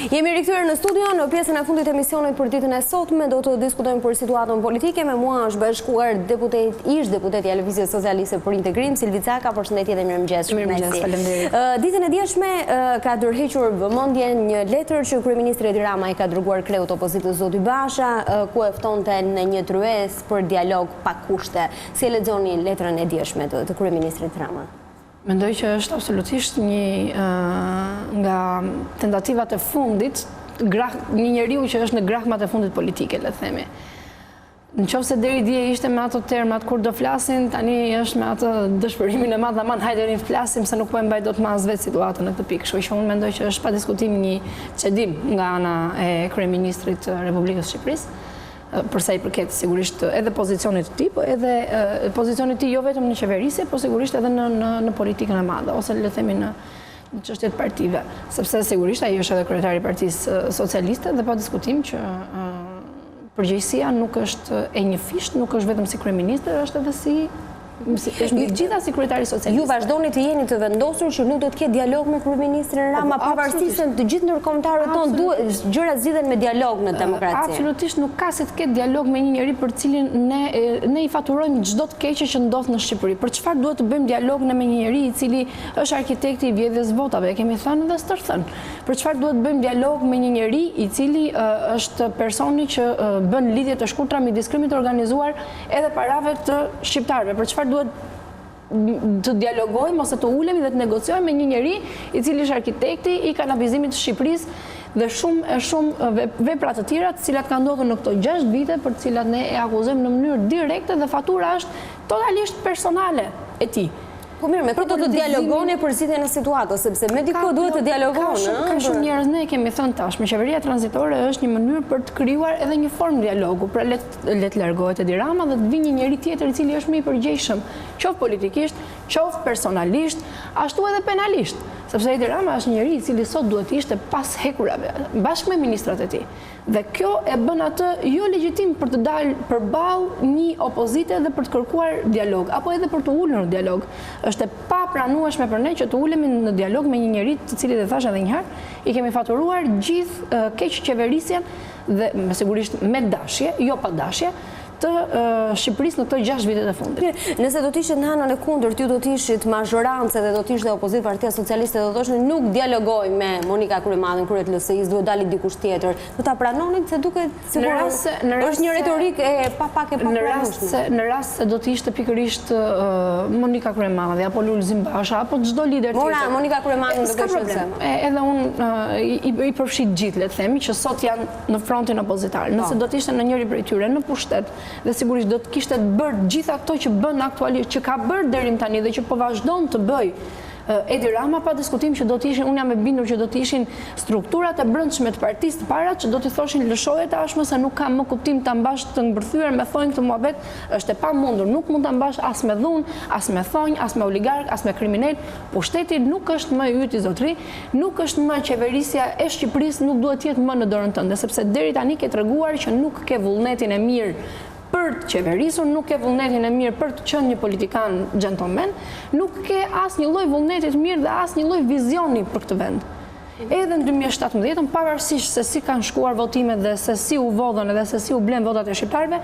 Jemi rikthyer në studio në pjesën e fundit të emisionit për ditën e sotme. Do të diskutojmë për situatën politike. Me mua është bashkuar ish deputeti i Lëvizjes Socialiste për Integrim, Silvi Caka. Përshëndetje dhe mirëmëngjes. Mirëmëngjes, faleminderit. Ditën e dieshme ka tërhequr vëmendjen një letër që kryeministri Edi Rama i ka dërguar kreut opozitës Zoti Basha, ku e ftonte në një tryezë për dialog pa kushte. Si e lexoni letrën e dieshme të kryeministrit Rama? Mendoj që është absolutisht një nga tentativat e fundit, një njeriu që është në grahmat e fundit politike, le të themi. Nëse deri dje ishte me ato termat kur do flasin, tani është me atë dëshpërimin e madh aman hajde rin flasim se nuk po e mbaj dot më as vetë situatën në këtë pikë. Kështu që unë mendoj që është pa diskutim një çedim nga ana e kryeministrit të Republikës së Shqipërisë. Përsa i përket sigurisht edhe pozicionit të tij, po edhe pozicionit të tij jo vetëm në qeverisje, po sigurisht edhe në politikën e madhe, ose le të themi në çështjet partive, sepse sigurisht ai është edhe kryetari i Partisë Socialiste dhe pa diskutim që përgjegjësia nuk është e një fisht, nuk është vetëm si kryeminist, është edhe është mbi gjitha si kryetari socialist. Ju vazhdoni të jeni të vendosur që nuk do të ketë dialog me kryeministrin Rama, pavarësisht se të gjithë ndërkombëtarët tonë duhet gjërat zgjidhen me dialog në demokraci. Absolutisht nuk ka se të ketë dialog me një njeri për cilin ne i faturojmë çdo të keqe që ndodh në Shqipëri. Për çfarë duhet të bëjmë dialog me një njeri i cili është arkitekti i vjedhjes votave, kemi thënë dhe stërthënë. Për çfarë duhet të bëjmë dialog me një njeri i cili është personi që bën lidhje të shkurtra midis krimit të organizuar edhe parave të shqiptarëve. Për çfarë duhet të dialogojmë ose të ulemi dhe të negociojmë me një njeri i cili është arkitekti i kanabizimit të Shqipërisë dhe shumë vepra të tjera të cilat kanë ndodhur në këto 6 vite për të cilat ne e akuzojmë në mënyrë direkte dhe fatura është totalisht personale e tij. Po mirë, me këto të dialogoni për zgjidhjen e situatës, sepse me dikë duhet të dialogoni. Ka shumë njerëz, ne kemi thënë tashmë, qeveria tranzitore është një mënyrë për të krijuar edhe një formë dialogu, pra le të largohet Edi Rama dhe të vijë një njeri tjetër i cili është më i përgjegjshëm, qoftë politikisht, qoftë personalisht, ashtu edhe penalisht. Sepse Edi Rama është njeri i cili sot duhet të ishte pas hekurave, bashkë me ministrat e tij. Dhe kjo e bën atë jo legjitim për të dalë përballë një opozite dhe për të kërkuar dialog, apo edhe për të ulur në dialog. Është e papranueshme për ne që të ulemi në dialog me një njeri të cili, dhe thash edhe një herë, i kemi faturuar gjithë keq qeverisjen dhe sigurisht me dashje, jo pa dashje, të Shqipërisë në këto 6 vitet e fundit. Nëse do të ishit në anën e kundërt, ju do të ishit mazhorancë dhe do të ishte opozitë Partia Socialiste, do të thoshni nuk dialogoj me Monika Kryemadhen, kryet LSI-s, duhet dalit dikush tjetër. Do ta pranonit se duket sigurisht është një retorikë e pak e papranueshme. Në rast se do të ishte pikërisht Monika Kryemadhe apo Lulzim Basha apo çdo lider tjetër. Monika Kryemadhen do të kishte. Edhe unë i përfshit gjithë, le të themi, që sot janë në frontin opozitar. Nëse do të ishte në njëri prej tyre në pushtet, dhe sigurisht do të kishte bërë gjitha ato që bën aktualisht, që ka bërë deri tani dhe që po vazhdon të bëj Edi Rama, pa diskutim që do të ishin, unë jam e bindur që do të ishin strukturat e brendshme të partisë të para që do të thoshin lëshoje tashmë se nuk ka më kuptim ta mbash të ngërthyer me thonjë këtë muhabet, është e pamundur, nuk mund ta mbash as me dhunë, as me thonjë, as me oligark, as me kriminal. Pushteti nuk është më yt i zotëri, nuk është më qeverisja e Shqipërisë, nuk duhet të jetë më në dorën tënde, sepse deri tani ke treguar që nuk ke vullnetin e mirë për të qeverisur, nuk ke vullnetin e mirë për të qenë një politikan gentleman, nuk ke asnjë lloj vullnetit mirë dhe asnjë lloj vizioni për këtë vend. Edhe në 2017, pavarësisht se si kanë shkuar votimet dhe se si u vodhën dhe se si u blen votat e shqiptarëve,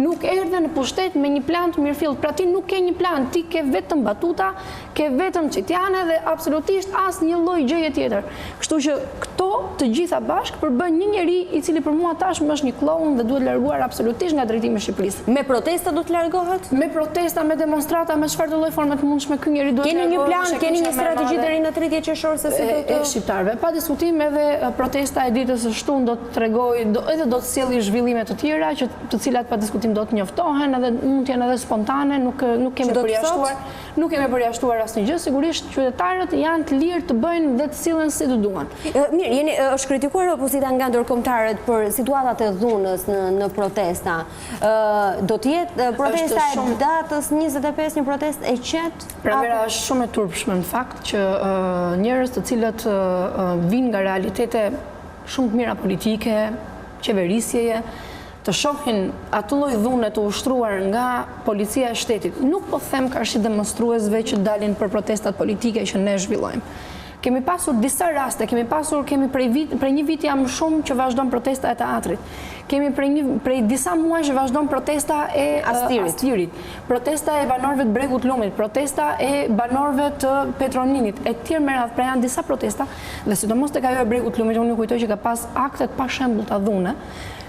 nuk erdhe në pushtet me një plan të mirëfillt. Pra ti nuk ke një plan, ti ke vetëm batuta, ke vetëm çitiane dhe absolutisht asnjë lloj gjëje tjetër. Kështu që këto të gjitha bashkë përbën një njeri i cili për mua tashmë është një kloun dhe duhet larguar absolutisht nga drejtimi i Shqipërisë. Me protesta do të largohet? Me protesta, me demonstrata, me çfarëdo lloj forme të mundshme ky njeri duhet të largohet. Keni një plan, keni një strategji deri në 30 qershor se si do të shqiptarëve. Pa diskutim edhe protesta e ditës së shtunë do të tregojë, edhe do të sjellë zhvillime të tjera, të cilat pa diskutim do të njoftohen, edhe mund të jenë edhe spontane, nuk kemi përjashtuar asnjë gjë. Sigurisht qytetarët janë të lirë të bëjnë dhe të sillen si të duan. Mirë, është kritikuar opozita nga ndërkombëtarët për situatat e dhunës në protesta. Do të jetë protesta e datës 25 një protestë e qetë? Pranvera është shumë e turpshme në fakt që njerëz të cilët vinë nga realitete shumë të mira politike, qeverisjeje, të shohin atë lloj dhune të ushtruar nga policia e shtetit. Nuk po them karshi demonstruesve që dalin për protestat politike që ne zhvillojmë. Kemi pasur disa raste, kemi prej një viti jam shumë që vazhdon protesta e teatrit. Kemi prej disa muaj që vazhdon protesta e Astirit, protesta e banorëve të Bregut Lumit, protesta e banorëve të Petroninit, e tjerë me radhë, pra janë disa protesta, dhe sidomos tek ajo e Bregut Lumit, unë ju kujtoj që ka pas aktet pa shembull të dhune.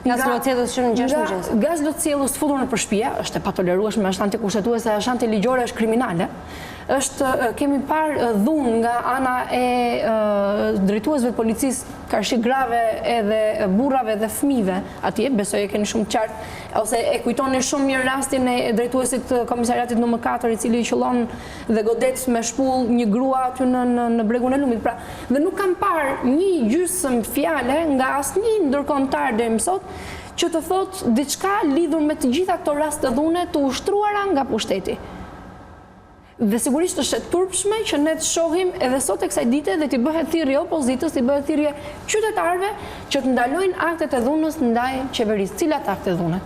Gaz lotcellës që në 6 mëngjes. Gaz lotcellës futur në përshpije, është e patolerueshme, është antikushtetuese, është antiligjore, është kriminale. Kemi parë dhunë nga ana e drejtuesve të policisë, karshi grave edhe burrave dhe fëmijëve atje, besoj e keni shumë qartë, ose e kujtoni shumë mirë rastin e drejtuesit të komisariatit nr. 4, i cili qëllon dhe godet me shpull një grua aty në Bregun e Lumit. Pra, dhe nuk kam parë një gjysmë fjale nga asnjë ndërkombëtar deri më sot që të thotë diçka lidhur me të gjitha këto raste dhune të ushtruara nga pushteti. Dhe sigurisht është e turpshme që ne të shohim edhe sot e kësaj dite dhe t'i bëhet thirrje opozitës, t'i bëhet thirrje qytetarëve që të ndalojnë aktet e dhunës ndaj qeverisë. Cilat akte dhune?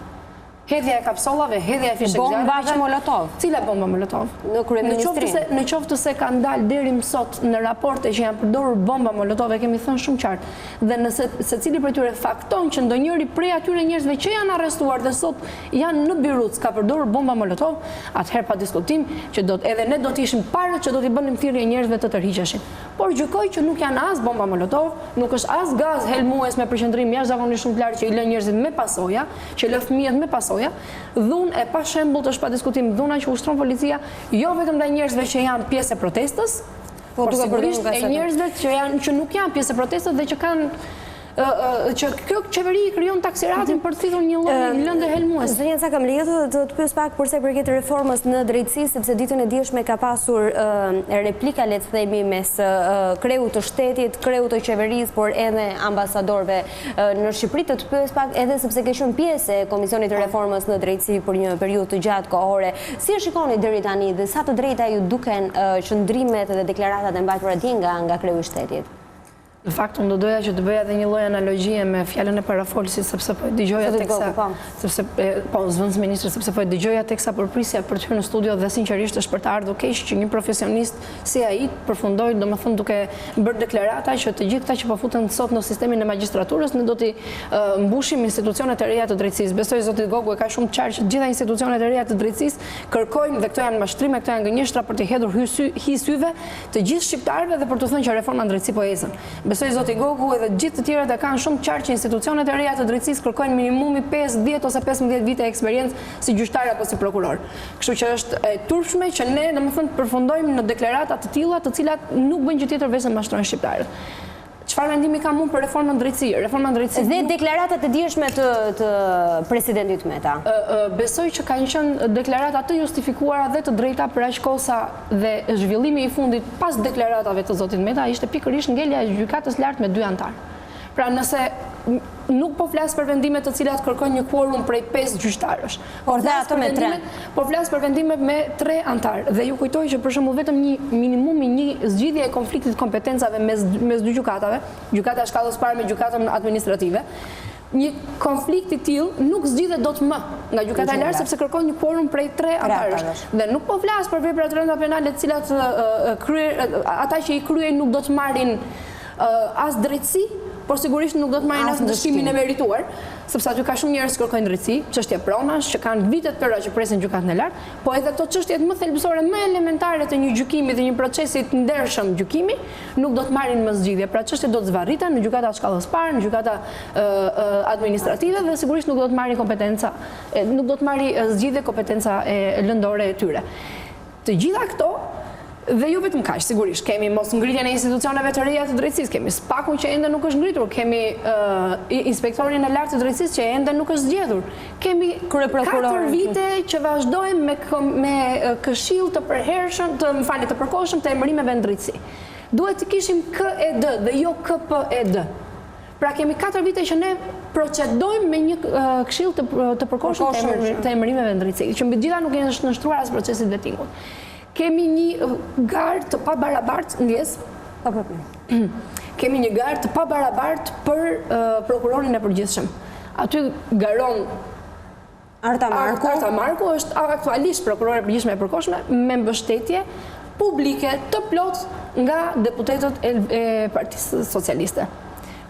Hedhja e kapsollave, hedhja e fishek zjarri. Bomba Molotov. Cila bomba Molotov? Në kryeministrinë. Në qoftë se ka ndalë deri më sot në raporte që janë përdorur bomba Molotov, e kemi thënë shumë qartë. Dhe nëse secili prej tyre fakton që ndonjëri prej atyre njerëzve që janë arrestuar dhe sot janë në Beiruth ka përdorur bomba Molotov, atëherë pa diskutim që edhe ne do të ishim parë që do t'i bënim thirrje njerëzve të tërhiqeshin. Por gjykoj që nuk janë as bomba Molotov, nuk është as gaz helmues me përqendrim jashtëzakonisht shumë të lartë që i lë njerëzit me pasoja, që lë fëmijët me pasoja. Dhunë e pa shembull të është pa diskutim, dhuna që ushtron policia, jo vetëm ndaj njerëzve që janë pjesë e protestës, por sigurisht e njerëzve që nuk janë pjesë e protestës dhe që kanë që kjo qeveri i krijon taksiratin për të thithur një lloj lëndë helmuese. Zënja sa kam lejetë të pyes pak për sa i përket reformës në drejtësi, sepse ditën e dieshme ka pasur replika, le të themi, mes kreut të shtetit, kreut të qeverisë, por edhe ambasadorëve në Shqipëri. Të pyes pak edhe sepse ke qenë pjesë e Komisionit të Reformës në drejtësi për një periudhë të gjatë kohore. Si e shikoni deri tani dhe sa të drejta ju duken qëndrimet dhe deklaratat e mbajtura dje nga kreu i shtetit? Në fakt, unë do doja që të bëja edhe një lloj analogjie me fjalën e parafolësit, sepse po dëgjoja sepse po dëgjoja teksa përprisja për të hyrë në studio dhe sinqerisht është për të ardhur keq që një profesionist si ai përfundoi, domethënë duke bërë deklarata që të gjithë ata që po futen sot në sistemin e magjistraturës ne do t'i mbushim institucionet e reja të drejtësisë. Besoj zoti Gogu e ka shumë të qartë që të gjitha institucionet e reja të drejtësisë kërkojnë dhe këto janë mashtrime, këto janë gënjeshtra për të hedhur hy syve të gjithë shqiptarëve dhe për të thënë që reforma në drejtësi po ecën. Besoj zoti Gogu edhe gjithë të tjerët e kanë shumë qartë që institucionet e reja të drejtësisë kërkojnë minimumi 5, 10 ose 15 vite eksperiencë si gjyqtar apo si prokuror. Kështu që është e turpshme që ne domethënë përfundojmë në deklarata të tilla, të cilat nuk bëjnë gjë tjetër veç se mashtrojnë shqiptarët. Çfarë mendimi kam unë për reformën drejtësi? Dhe deklaratat e dieshme të presidentit Meta. Besoj që kanë qenë deklarata të justifikuara dhe të drejta për aq kohë sa dhe zhvillimi i fundit pas deklaratave të zotit Meta ishte pikërisht ngjelja e gjykatës lartë me 2 antarë. Pra nëse nuk po flas për vendime të cilat kërkojnë një quorum prej 5 gjyqtarësh, por flas për vendime me 3 antarë. Dhe ju kujtoj që për shembull vetëm një zgjidhje e konfliktit kompetencave mes 2 gjykatave, gjykata e shkallës parë me gjykatën administrative, një konflikt i tillë nuk zgjidhet dot më nga gjykata e lartë sepse kërkon një quorum prej 3 antarësh. Dhe nuk po flas për veprat rënda penale të cilat ata që i kryejnë nuk do të marrin as drejtësi, por sigurisht nuk do të marrin as dëshkimin e merituar, sepse aty ka shumë njerëz që kërkojnë drejtësi, çështje pronash që kanë vite të tëra që presin gjykatën e lartë, po edhe ato çështjet më thelbësore, më elementare të një gjykimi dhe një procesi të ndershëm gjykimi, nuk do të marrin më zgjidhje. Pra çështjet do të zvarriten në gjykata të shkallës parë, në gjykata administrative dhe sigurisht nuk do të marrin kompetenca, nuk do të marrin zgjidhje kompetenca lëndore e tyre. Të gjitha këto dhe jo vetëm kaq, sigurisht, kemi mos ngritjen e institucioneve të reja të drejtësisë, kemi SPAK-un që ende nuk është ngritur, kemi inspektorin e lartë të drejtësisë që ende nuk është zgjedhur. Kemi 4 vite që vazhdojmë me këshill të përhershëm, të përkohshëm të emërimeve në drejtësi. Duhet të kishim KED dhe jo KPED. Pra kemi 4 vite që ne procedojmë me një këshill të përkohshëm të emërimeve në drejtësi, që mbi gjitha nuk janë nështruar as procesit vettingut. Kemi një garë të pabarabartë, ndjes? Kemi një garë të pabarabartë për prokurorin e përgjithshëm. Aty garon Arta Marku është aktualisht prokurore e përgjithshme e përkohshme me mbështetje publike të plot nga deputetët e Partisë Socialiste.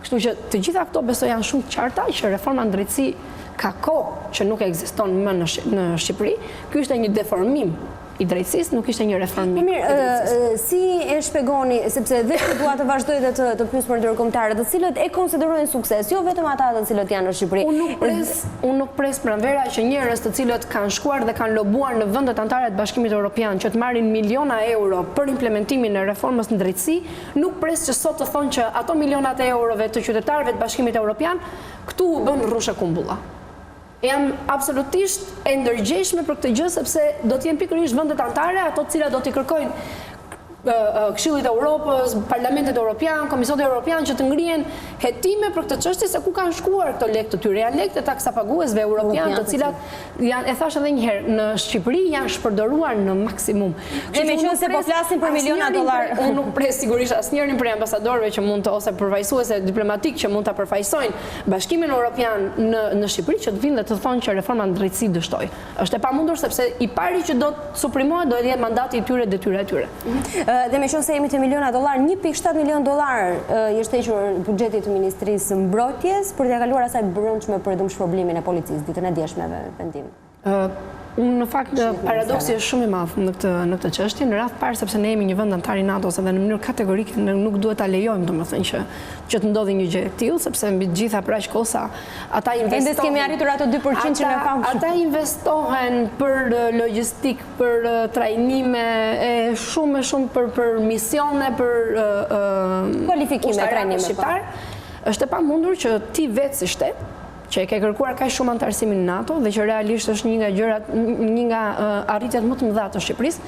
Kështu që të gjitha këto besoj janë shumë qarta që reforma në drejtësi ka kohë që nuk ekziston më në Shqipëri. Ky ishte një deformim i drejtësisë, nuk ishte një reformim. Mirë, si e shpjegoni, sepse dhe dua të vazhdoj dhe të pyes për ndërkombëtarët, të cilët e konsiderojnë sukses, jo vetëm ata të cilët janë në Shqipëri. Unë nuk pres pranvera që njerëz të cilët kanë shkuar dhe kanë lobuar në vendet anëtare të Bashkimit Evropian që të marrin miliona euro për implementimin e reformës në drejtësi, nuk pres që sot të thonë që ato milionat e eurove të qytetarëve të Bashkimit Evropian këtu u bën rrushe kumbulla. Jam absolutisht e ndërgjegjshme për këtë gjë sepse do të jenë pikërisht vendet anëtare ato të cilat do t'i kërkojnë Këshillit e Europës, Parlamentit Evropian, Komisionit Evropian që të ngrihen hetime për këtë çështje se ku kanë shkuar këto lekë të tyre. Janë lekë të taksapaguesve evropian, të cilat janë, e thash edhe një herë, në Shqipëri janë shpërdoruar në maksimum. Dhe meqense po flasin për miliona dollar. Unë nuk pres sigurisht asnjërin prej ambasadorëve që mund të ose përfaqësuese diplomatik që mund ta përfaqësojnë Bashkimin Evropian në Shqipëri që të vinë dhe të thonë që reforma në drejtësi dështoi. Është e pamundur sepse i pari që do të suprimohet do të jetë mandati i tyre, detyra e tyre. Dhe me qënë se jemi të miliona dollar, 1.7 milion dollar është hequr buxhetit të Ministrisë Mbrojtjes për t'ia kaluar asaj brendshme për dëmshpërblimin e policisë ditën e djeshmeve vendim. Në fakt, paradoksi është shumë i madh në këtë çështje, në radh parë sepse ne jemi një vend antar i NATO-s dhe në mënyrë kategorike nuk duhet ta lejojmë domethënë që të ndodhi një gjë e tillë, sepse mbi të gjitha pra shkosa ata investohen. Ende kemi arritur ato 2% që ne pam. Ata investohen për logjistik, për trajnime, shumë për misione, për kualifikime trajnime shqiptar. Është e pamundur që ti vetë si shtet që e ke kërkuar kaq shumë antarësimin në NATO dhe që realisht është një nga arritjet më të mëdha të Shqipërisë,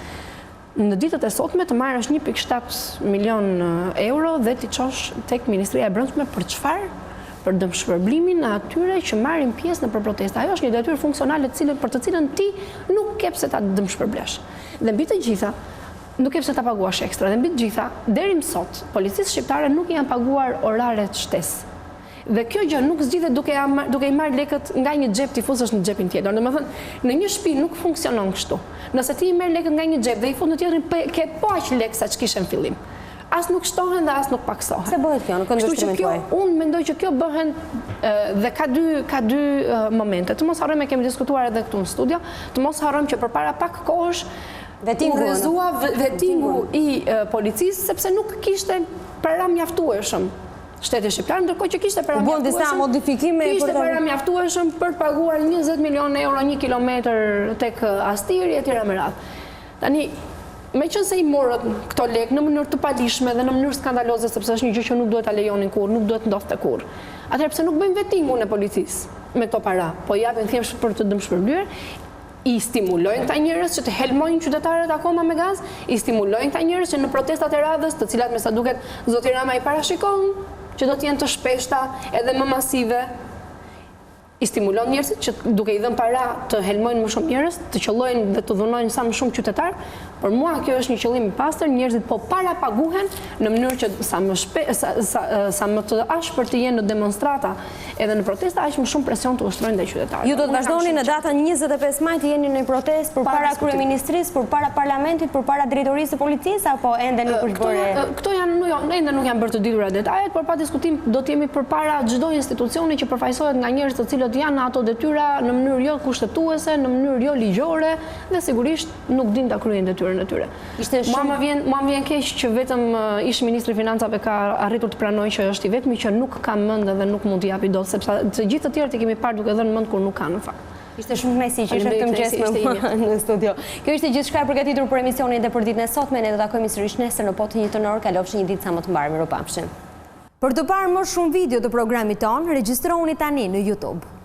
në ditët e sotme të marrësh 1.7 milion euro dhe ti çosh tek Ministria e Brendshme për çfarë? Për dëmshpërblimin e atyre që marrin pjesë në protesta. Ajo është një detyrë funksionale për të cilën ti nuk ke pse ta dëmshpërblesh. Dhe mbi të gjitha, nuk ke pse ta paguash ekstra. Dhe mbi të gjitha, deri më sot, policisë shqiptare nuk janë paguar oraret shtesë. Dhe kjo gjë nuk zgjidhet duke i marrë lekët nga një xhep ti fuzësh në xhepin tjetër. Domethënë, në një shtëpi nuk funksionon kështu. Nëse ti i merr lekët nga një xhep dhe i fut në tjetrin, ke po aq lekë sa ç'kishe në fillim. As nuk shtohen dhe as nuk paksohen. Se bëhet kjo në këndvështrimin tuaj? Unë mendoj që kjo bëhen dhe ka dy momente. Të mos harrojmë, kemi diskutuar edhe këtu në studio, të mos harrojmë që përpara pak kohësh vetingu i policisë sepse nuk kishte para mjaftueshëm shteti shqiptar, ndërkohë që kishte para mjaftueshëm për të paguar 20 milion euro 1 kilometër tek Astiri etj. Me radhë. Tani, meqense i morët këto lekë në mënyrë të palishme dhe në mënyrë skandaloze, sepse është një gjë që nuk duhet ta lejonin kurrë, nuk duhet ndodhte kurrë. Atëherë pse nuk bëjmë vetingun e policisë me këto para, po japin thjesht për të dëmshpërblyer? I stimulojnë këta njerëz që të helmojnë qytetarët akoma me gaz, i stimulojnë këta njerëz që në protestat e radhës, të cilat me sa duket zoti Rama i parashikon, që do të jenë të shpeshta edhe më masive, i stimulon njerëzit që duke i dhënë para të helmojnë më shumë njerëz, të qellojnë dhe të dhunojnë sa më shumë qytetar. Për mua kjo është një qëllim i pastër, njerëzit po para paguhen në mënyrë që sa më të ashpër të jenë në demonstrata edhe në protesta, aq më shumë presion të ushtrojnë ndaj qytetarëve. Ju do të vazhdoni në datën 25 maj të jeni në protestë përpara kryeministrisë, përpara parlamentit, përpara drejtorisë së policisë apo ende në përbërje? Këto ende nuk janë bërë të ditura detajet, por pa diskutim do të jemi përpara çdo institucioni që përfaqësohet nga njerëz të cilët janë ato detyra në mënyrë jo kushtetuese, në mënyrë jo ligjore dhe sigurisht nuk din ta kryejnë detyrën e tyre. Mua më vjen keq që vetëm ish ministri i financave ka arritur të pranojë që është i vetmi që nuk ka mend dhe nuk mund t'i japi dot, sepse të gjithë të tjerët i kemi parë duke dhënë mend kur nuk kanë në fakt. Ishte shumë kënaqësi që ishte të mëngjes me mua në studio. Kjo ishte gjithçka e përgatitur për emisionin dhe për ditën e sotme. Ne do të takojmë sërish nesër në potë 1 orë. Kalofshi një ditë sa më të mbar. Mirupafshim. Për të parë më shumë video të programit ton, regjistroni tani në YouTube.